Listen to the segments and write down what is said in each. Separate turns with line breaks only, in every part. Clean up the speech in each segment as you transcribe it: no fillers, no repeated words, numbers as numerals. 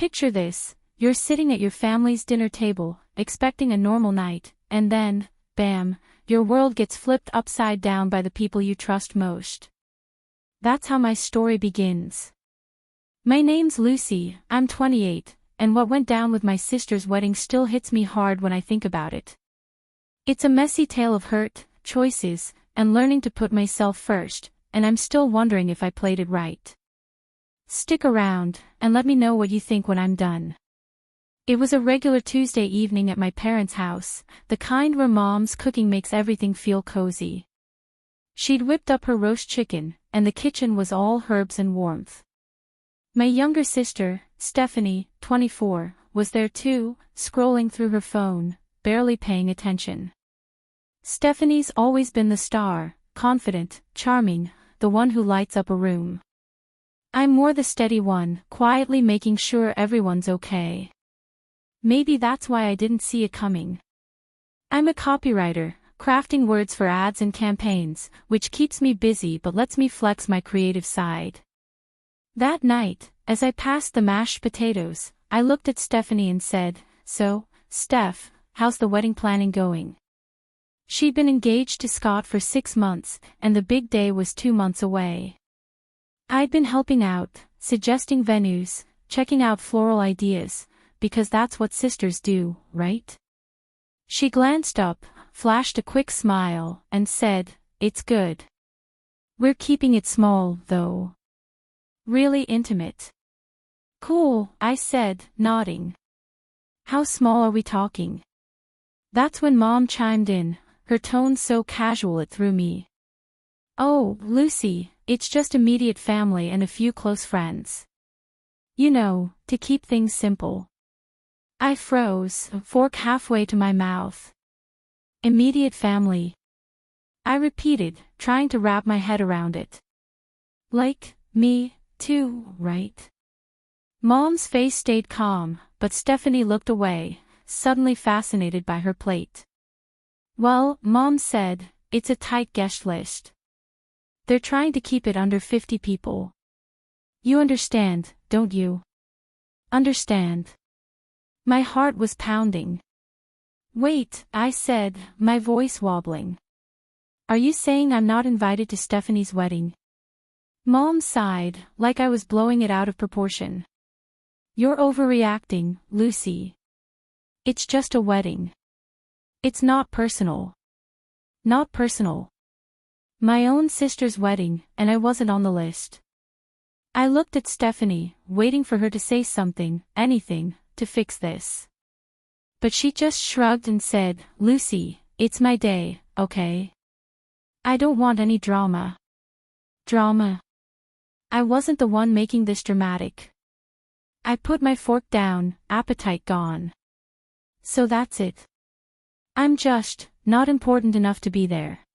Picture this, you're sitting at your family's dinner table, expecting a normal night, and then, bam, your world gets flipped upside down by the people you trust most. That's how my story begins. My name's Lucy, I'm 28, and what went down with my sister's wedding still hits me hard when I think about it. It's a messy tale of hurt, choices, and learning to put myself first, and I'm still wondering if I played it right. Stick around, and let me know what you think when I'm done. It was a regular Tuesday evening at my parents' house, the kind where Mom's cooking makes everything feel cozy. She'd whipped up her roast chicken, and the kitchen was all herbs and warmth. My younger sister, Stephanie, 24, was there too, scrolling through her phone, barely paying attention. Stephanie's always been the star, confident, charming, the one who lights up a room. I'm more the steady one, quietly making sure everyone's okay. Maybe that's why I didn't see it coming. I'm a copywriter, crafting words for ads and campaigns, which keeps me busy but lets me flex my creative side. That night, as I passed the mashed potatoes, I looked at Stephanie and said, "So, Steph, how's the wedding planning going?" She'd been engaged to Scott for 6 months, and the big day was 2 months away. I'd been helping out, suggesting venues, checking out floral ideas, because that's what sisters do, right? She glanced up, flashed a quick smile, and said, "It's good. We're keeping it small, though. Really intimate." "Cool," I said, nodding. "How small are we talking?" That's when Mom chimed in, her tone so casual it threw me. "Oh, Lucy, it's just immediate family and a few close friends. You know, to keep things simple." I froze, fork halfway to my mouth. "Immediate family?" I repeated, trying to wrap my head around it. "Like, me, too, right?" Mom's face stayed calm, but Stephanie looked away, suddenly fascinated by her plate. "Well," Mom said, "it's a tight guest list. They're trying to keep it under 50 people. You understand, don't you?" "Understand." My heart was pounding. "Wait," I said, my voice wobbling. "Are you saying I'm not invited to Stephanie's wedding?" Mom sighed, like I was blowing it out of proportion. "You're overreacting, Lucy. It's just a wedding. It's not personal." "Not personal." My own sister's wedding, and I wasn't on the list. I looked at Stephanie, waiting for her to say something, anything, to fix this. But she just shrugged and said, "Lucy, it's my day, okay? I don't want any drama." Drama? I wasn't the one making this dramatic. I put my fork down, appetite gone. "So that's it. I'm just not important enough to be there."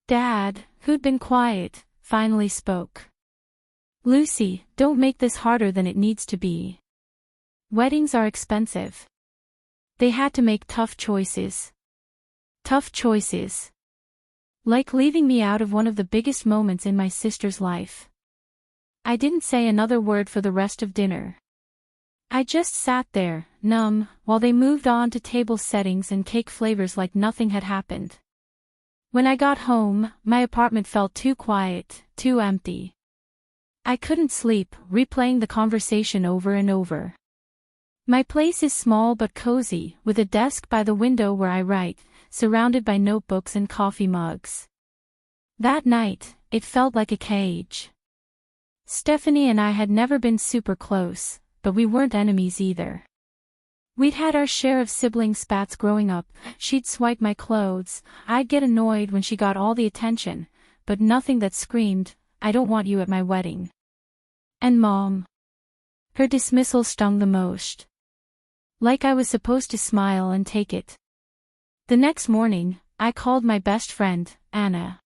Dad, who'd been quiet, finally spoke. "Lucy, don't make this harder than it needs to be. Weddings are expensive." They had to make tough choices. Tough choices. Like leaving me out of one of the biggest moments in my sister's life. I didn't say another word for the rest of dinner. I just sat there, numb, while they moved on to table settings and cake flavors like nothing had happened. When I got home, my apartment felt too quiet, too empty. I couldn't sleep, replaying the conversation over and over. My place is small but cozy, with a desk by the window where I write, surrounded by notebooks and coffee mugs. That night, it felt like a cage. Stephanie and I had never been super close, but we weren't enemies either. We'd had our share of sibling spats growing up. She'd swipe my clothes, I'd get annoyed when she got all the attention, but nothing that screamed, "I don't want you at my wedding." And Mom. Her dismissal stung the most. Like I was supposed to smile and take it. The next morning, I called my best friend, Anna.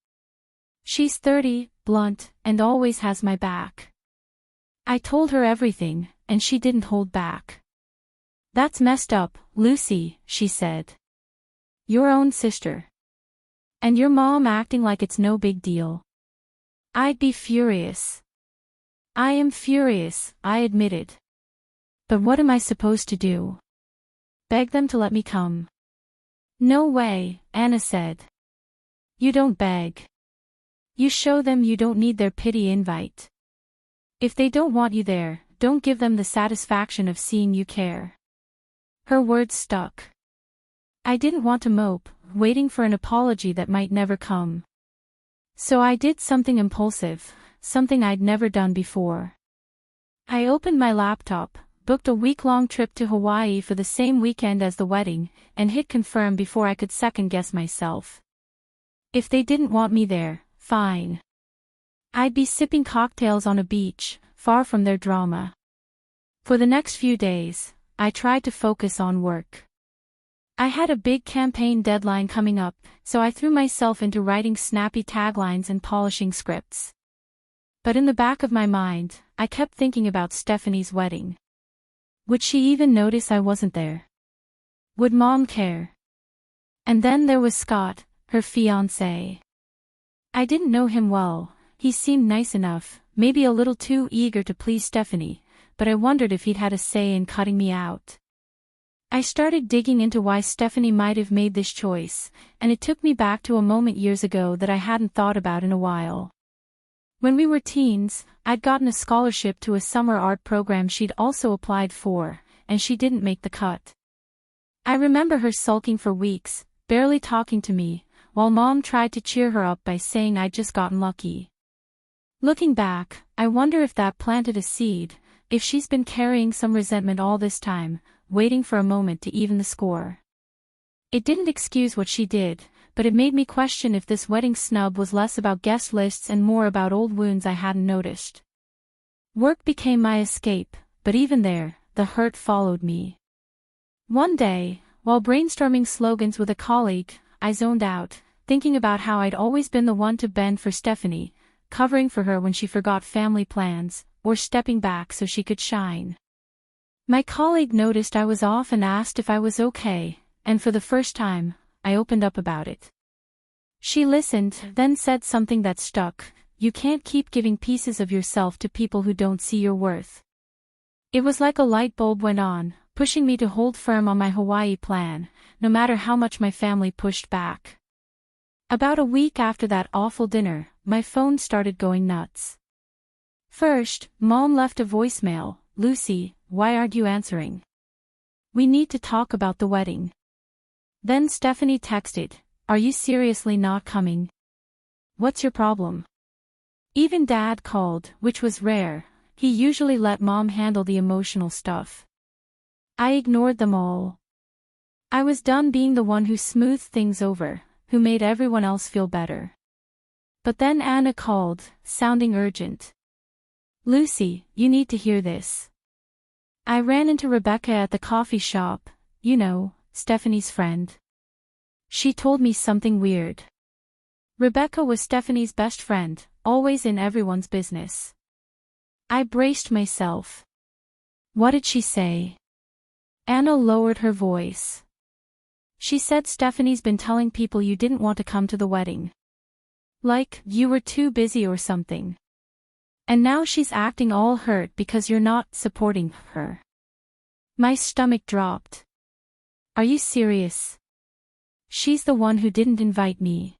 She's 30, blunt, and always has my back. I told her everything, and she didn't hold back. "That's messed up, Lucy," she said. "Your own sister. And your mom acting like it's no big deal." I'd be furious. "I am furious," I admitted. But what am I supposed to do? Beg them to let me come? No way, Anna said. You don't beg. You show them you don't need their pity invite. If they don't want you there, don't give them the satisfaction of seeing you care. Her words stuck. I didn't want to mope, waiting for an apology that might never come. So I did something impulsive, something I'd never done before. I opened my laptop, booked a week-long trip to Hawaii for the same weekend as the wedding, and hit confirm before I could second-guess myself. If they didn't want me there, fine. I'd be sipping cocktails on a beach, far from their drama. For the next few days, I tried to focus on work. I had a big campaign deadline coming up, so I threw myself into writing snappy taglines and polishing scripts. But in the back of my mind, I kept thinking about Stephanie's wedding. Would she even notice I wasn't there? Would Mom care? And then there was Scott, her fiancé. I didn't know him well, he seemed nice enough, maybe a little too eager to please Stephanie, but I wondered if he'd had a say in cutting me out. I started digging into why Stephanie might have made this choice, and it took me back to a moment years ago that I hadn't thought about in a while. When we were teens, I'd gotten a scholarship to a summer art program she'd also applied for, and she didn't make the cut. I remember her sulking for weeks, barely talking to me, while Mom tried to cheer her up by saying I'd just gotten lucky. Looking back, I wonder if that planted a seed, if she's been carrying some resentment all this time, waiting for a moment to even the score. It didn't excuse what she did, but it made me question if this wedding snub was less about guest lists and more about old wounds I hadn't noticed. Work became my escape, but even there, the hurt followed me. One day, while brainstorming slogans with a colleague, I zoned out, thinking about how I'd always been the one to bend for Stephanie, covering for her when she forgot family plans, or stepping back so she could shine. My colleague noticed I was off and asked if I was okay, and for the first time, I opened up about it. She listened, then said something that stuck: you can't keep giving pieces of yourself to people who don't see your worth. It was like a light bulb went on, pushing me to hold firm on my Hawaii plan, no matter how much my family pushed back. About a week after that awful dinner, my phone started going nuts. First, Mom left a voicemail: Lucy, why aren't you answering? We need to talk about the wedding. Then Stephanie texted, are you seriously not coming? What's your problem? Even Dad called, which was rare. He usually let Mom handle the emotional stuff. I ignored them all. I was done being the one who smoothed things over, who made everyone else feel better. But then Anna called, sounding urgent. Lucy, you need to hear this. I ran into Rebecca at the coffee shop, you know, Stephanie's friend. She told me something weird. Rebecca was Stephanie's best friend, always in everyone's business. I braced myself. What did she say? Anna lowered her voice. She said Stephanie's been telling people you didn't want to come to the wedding. Like, you were too busy or something. And now she's acting all hurt because you're not supporting her. My stomach dropped. Are you serious? She's the one who didn't invite me.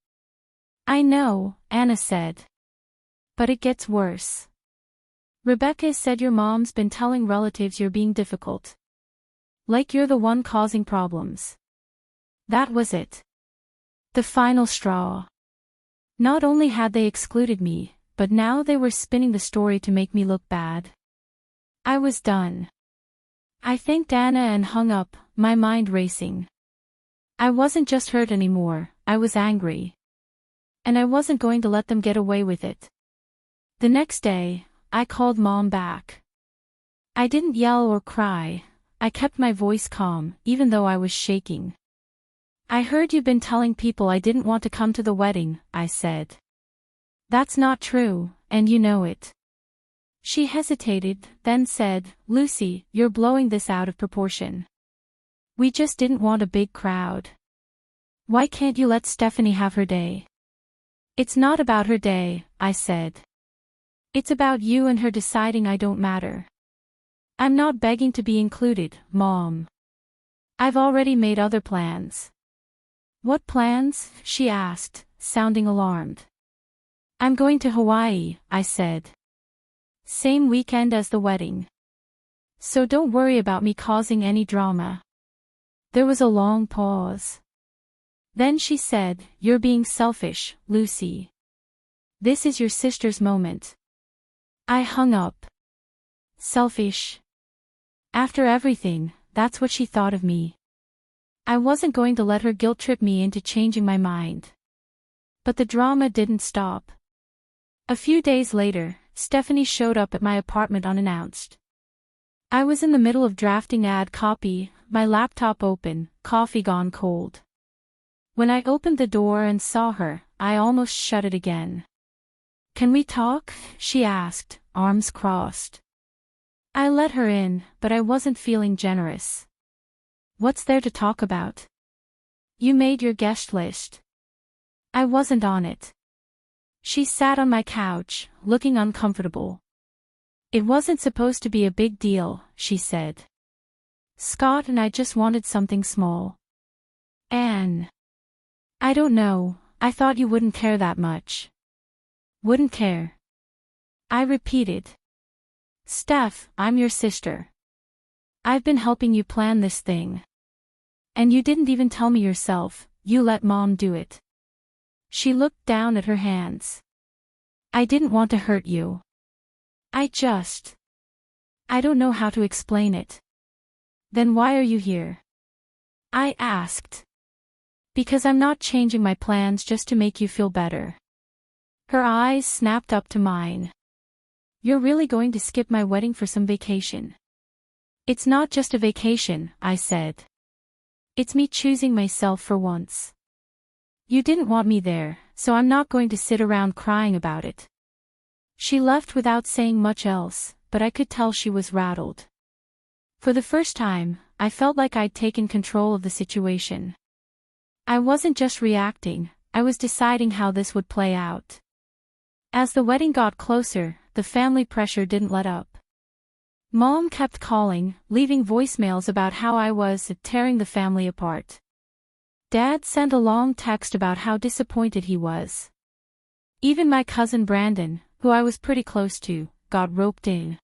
I know, Anna said. But it gets worse. Rebecca said your mom's been telling relatives you're being difficult. Like you're the one causing problems. That was it. The final straw. Not only had they excluded me, but now they were spinning the story to make me look bad. I was done. I thanked Anna and hung up, my mind racing. I wasn't just hurt anymore, I was angry. And I wasn't going to let them get away with it. The next day, I called Mom back. I didn't yell or cry, I kept my voice calm, even though I was shaking. I heard you've been telling people I didn't want to come to the wedding, I said. That's not true, and you know it. She hesitated, then said, Lucy, you're blowing this out of proportion. We just didn't want a big crowd. Why can't you let Stephanie have her day? It's not about her day, I said. It's about you and her deciding I don't matter. I'm not begging to be included, Mom. I've already made other plans. What plans? She asked, sounding alarmed. I'm going to Hawaii, I said. Same weekend as the wedding. So don't worry about me causing any drama. There was a long pause. Then she said, You're being selfish, Lucy. This is your sister's moment. I hung up. Selfish. After everything, that's what she thought of me. I wasn't going to let her guilt trip me into changing my mind. But the drama didn't stop. A few days later, Stephanie showed up at my apartment unannounced. I was in the middle of drafting ad copy, my laptop open, coffee gone cold. When I opened the door and saw her, I almost shut it again. Can we talk? She asked, arms crossed. I let her in, but I wasn't feeling generous. What's there to talk about? You made your guest list. I wasn't on it. She sat on my couch, looking uncomfortable. It wasn't supposed to be a big deal, she said. Scott and I just wanted something small. Anne. I don't know, I thought you wouldn't care that much. Wouldn't care. I repeated. Steph, I'm your sister. I've been helping you plan this thing. And you didn't even tell me yourself, you let Mom do it. She looked down at her hands. I didn't want to hurt you. I don't know how to explain it. Then why are you here? I asked. Because I'm not changing my plans just to make you feel better. Her eyes snapped up to mine. You're really going to skip my wedding for some vacation? It's not just a vacation, I said. It's me choosing myself for once. You didn't want me there, so I'm not going to sit around crying about it. She left without saying much else, but I could tell she was rattled. For the first time, I felt like I'd taken control of the situation. I wasn't just reacting, I was deciding how this would play out. As the wedding got closer, the family pressure didn't let up. Mom kept calling, leaving voicemails about how I was tearing the family apart. Dad sent a long text about how disappointed he was. Even my cousin Brandon, who I was pretty close to, got roped in.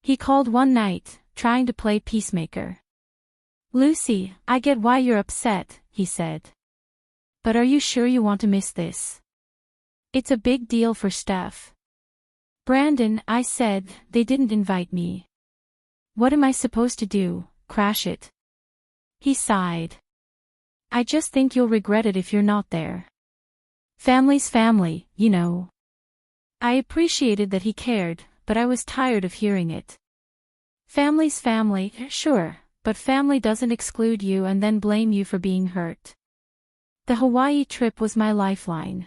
He called one night, trying to play peacemaker. Lucy, I get why you're upset, he said. But are you sure you want to miss this? It's a big deal for Steph. Brandon, I said, they didn't invite me. What am I supposed to do, crash it? He sighed. I just think you'll regret it if you're not there. Family's family, you know. I appreciated that he cared, but I was tired of hearing it. Family's family, sure, but family doesn't exclude you and then blame you for being hurt. The Hawaii trip was my lifeline.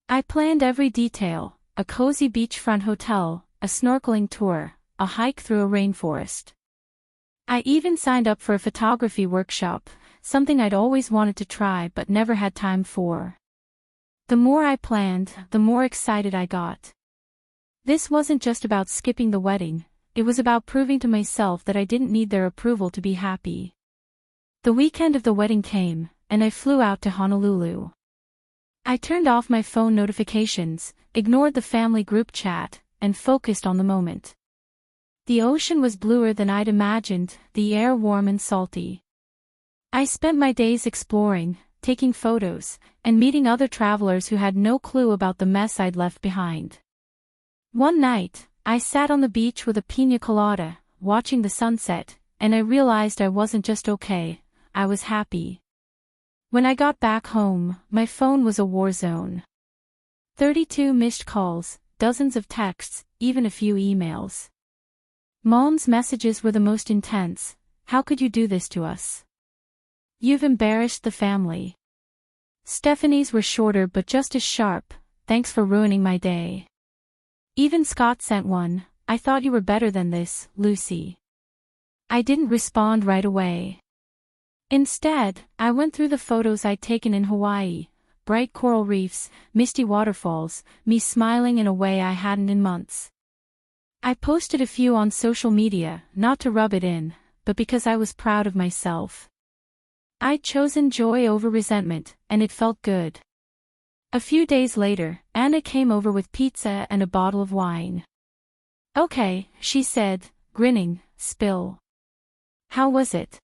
I planned every detail, a cozy beachfront hotel, a snorkeling tour, a hike through a rainforest. I even signed up for a photography workshop, something I'd always wanted to try but never had time for. The more I planned, the more excited I got. This wasn't just about skipping the wedding, it was about proving to myself that I didn't need their approval to be happy. The weekend of the wedding came, and I flew out to Honolulu. I turned off my phone notifications, ignored the family group chat, and focused on the moment. The ocean was bluer than I'd imagined, the air warm and salty. I spent my days exploring, taking photos, and meeting other travelers who had no clue about the mess I'd left behind. One night, I sat on the beach with a piña colada, watching the sunset, and I realized I wasn't just okay, I was happy. When I got back home, my phone was a war zone. 32 missed calls, dozens of texts, even a few emails. Mom's messages were the most intense. How could you do this to us? You've embarrassed the family. Stephanie's were shorter but just as sharp. Thanks for ruining my day. Even Scott sent one. I thought you were better than this, Lucy. I didn't respond right away. Instead, I went through the photos I'd taken in Hawaii. Bright coral reefs, misty waterfalls, me smiling in a way I hadn't in months. I posted a few on social media, not to rub it in, but because I was proud of myself. I'd chosen joy over resentment, and it felt good. A few days later, Anna came over with pizza and a bottle of wine. "Okay," she said, grinning. "Spill. How was it?"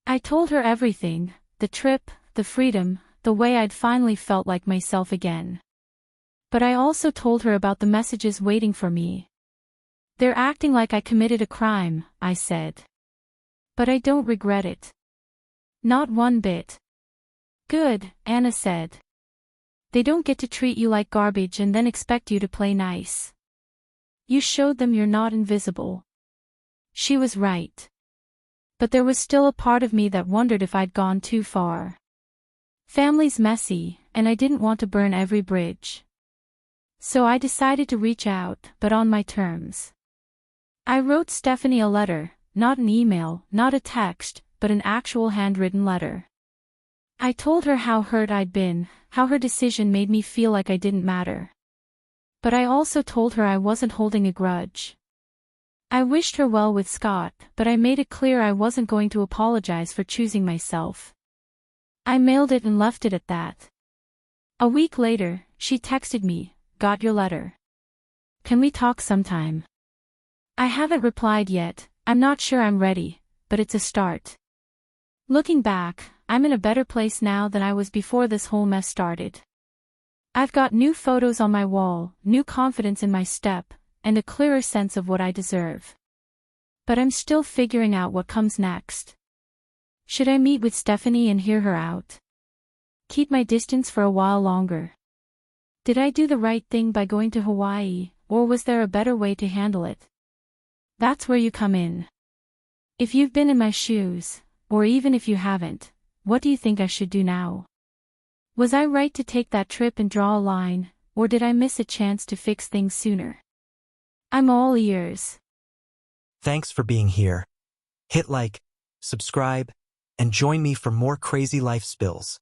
I told her everything, the trip, the freedom, the way I'd finally felt like myself again. But I also told her about the messages waiting for me. "They're acting like I committed a crime," I said. "But I don't regret it. Not one bit." "Good," Anna said. "They don't get to treat you like garbage and then expect you to play nice. You showed them you're not invisible." She was right. But there was still a part of me that wondered if I'd gone too far. Family's messy, and I didn't want to burn every bridge. So I decided to reach out, but on my terms. I wrote Stephanie a letter, not an email, not a text, but an actual handwritten letter. I told her how hurt I'd been, how her decision made me feel like I didn't matter. But I also told her I wasn't holding a grudge. I wished her well with Scott, but I made it clear I wasn't going to apologize for choosing myself. I mailed it and left it at that. A week later, she texted me, "Got your letter. Can we talk sometime?" I haven't replied yet. I'm not sure I'm ready, but it's a start. Looking back, I'm in a better place now than I was before this whole mess started. I've got new photos on my wall, new confidence in my step, and a clearer sense of what I deserve. But I'm still figuring out what comes next. Should I meet with Stephanie and hear her out? Keep my distance for a while longer? Did I do the right thing by going to Hawaii, or was there a better way to handle it? That's where you come in. If you've been in my shoes, or even if you haven't, what do you think I should do now? Was I right to take that trip and draw a line, or did I miss a chance to fix things sooner? I'm all ears.
Thanks for being here. Hit like, subscribe, and join me for more crazy life spills.